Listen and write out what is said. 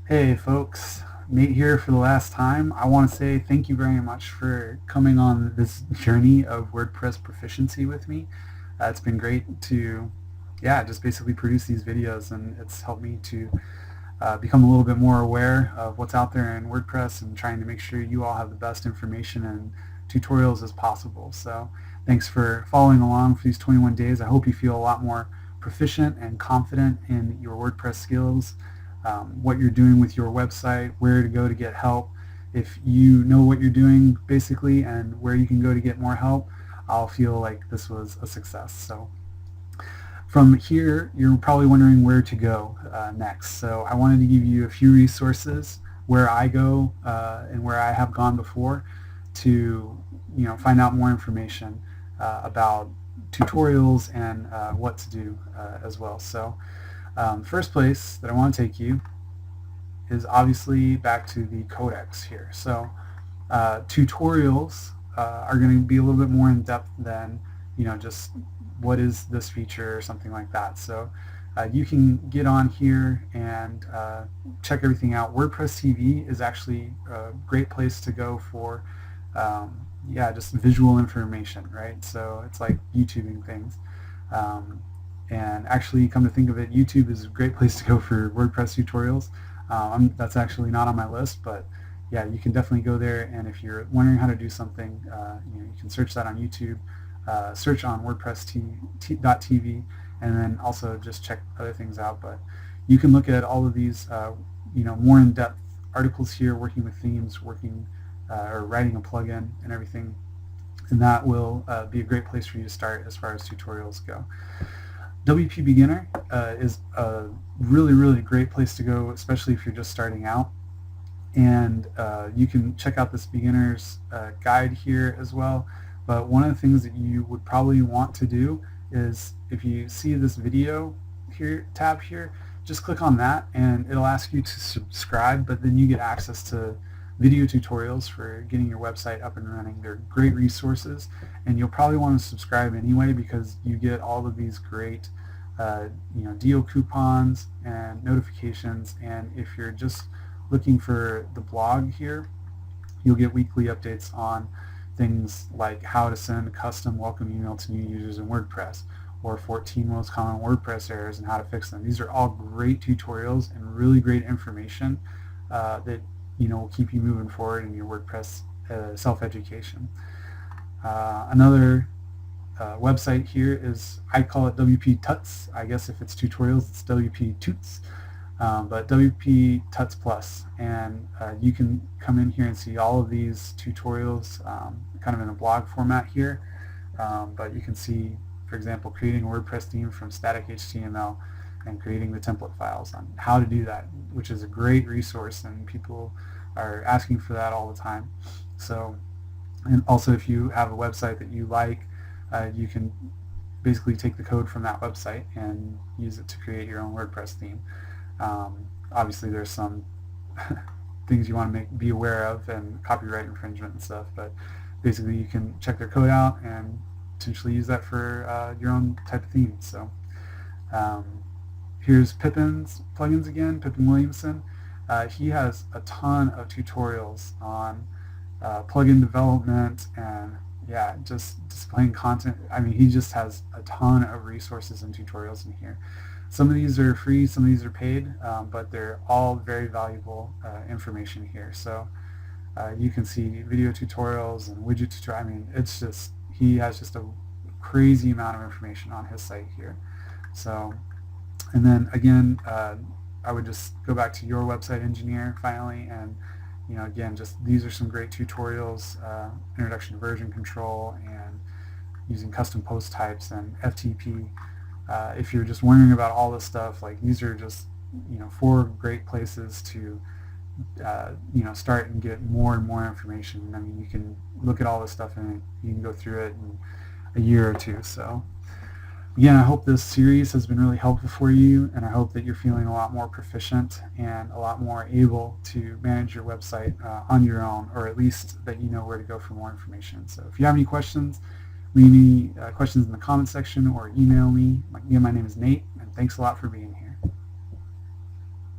Hey folks, Nate here for the last time. I want to say thank you very much for coming on this journey of WordPress proficiency with me. It's been great to, just basically produce these videos, and it's helped me to become a little bit more aware of what's out there in WordPress and trying to make sure you all have the best information and tutorials as possible. So thanks for following along for these 21 days. I hope you feel a lot more proficient and confident in your WordPress skills, what you're doing with your website, where to go to get help. If you know what you're doing basically and where you can go to get more help, I'll feel like this was a success. So from here, you're probably wondering where to go next. So I wanted to give you a few resources where I go and where I have gone before to find out more information about tutorials and what to do as well. So first place that I want to take you is obviously back to the codex here. So tutorials are going to be a little bit more in depth than just what is this feature or something like that. So you can get on here and check everything out. WordPress TV is actually a great place to go for just visual information, right? So it's like YouTubing things. And actually, come to think of it, YouTube is a great place to go for WordPress tutorials. That's actually not on my list, but yeah, you can definitely go there, and if you're wondering how to do something, you can search that on YouTube, search on WordPress.tv, and then also just check other things out. But you can look at all of these more in-depth articles here, working with themes, working or writing a plugin and everything, and that will be a great place for you to start as far as tutorials go. WPbeginner is a really great place to go, especially if you're just starting out. And you can check out this beginner's guide here as well. But one of the things that you would probably want to do is, if you see this video here tab here, just click on that and it'll ask you to subscribe, but then you get access to video tutorials for getting your website up and running. They're great resources, and you'll probably want to subscribe anyway because you get all of these great deal coupons and notifications. And if you're just looking for the blog here, you'll get weekly updates on things like how to send a custom welcome email to new users in WordPress, or 14 most common WordPress errors and how to fix them. These are all great tutorials and really great information that will keep you moving forward in your WordPress self-education. Another website here is, I call it WP Tuts. I guess if it's tutorials, it's WP Tuts, but WP Tuts Plus, and you can come in here and see all of these tutorials kind of in a blog format here, but you can see, for example, creating a WordPress theme from static HTML and creating the template files on how to do that, which is a great resource, and people are asking for that all the time. So, and also if you have a website that you like, you can basically take the code from that website and use it to create your own WordPress theme. Obviously there's some things you want to be aware of, and copyright infringement and stuff, but basically you can check their code out and potentially use that for your own type of theme. So here's Pippin's Plugins again, Pippin Williamson. He has a ton of tutorials on plugin development and just displaying content. I mean, he just has a ton of resources and tutorials in here. Some of these are free, some of these are paid, but they're all very valuable information here. So you can see video tutorials and widget tutorials. I mean, it's just, he has just a crazy amount of information on his site here. So, and then again, I would just go back to your website engineer finally, and again, just these are some great tutorials, introduction to version control and using custom post types and FTP. If you're just wondering about all this stuff, like, these are just 4 great places to start and get more and more information. I mean, you can look at all this stuff and you can go through it in a year or two. So again, I hope this series has been really helpful for you, and I hope that you're feeling a lot more proficient and a lot more able to manage your website on your own, or at least that you know where to go for more information. So if you have any questions, leave me questions in the comment section or email me. Again, my name is Nate, and thanks a lot for being here.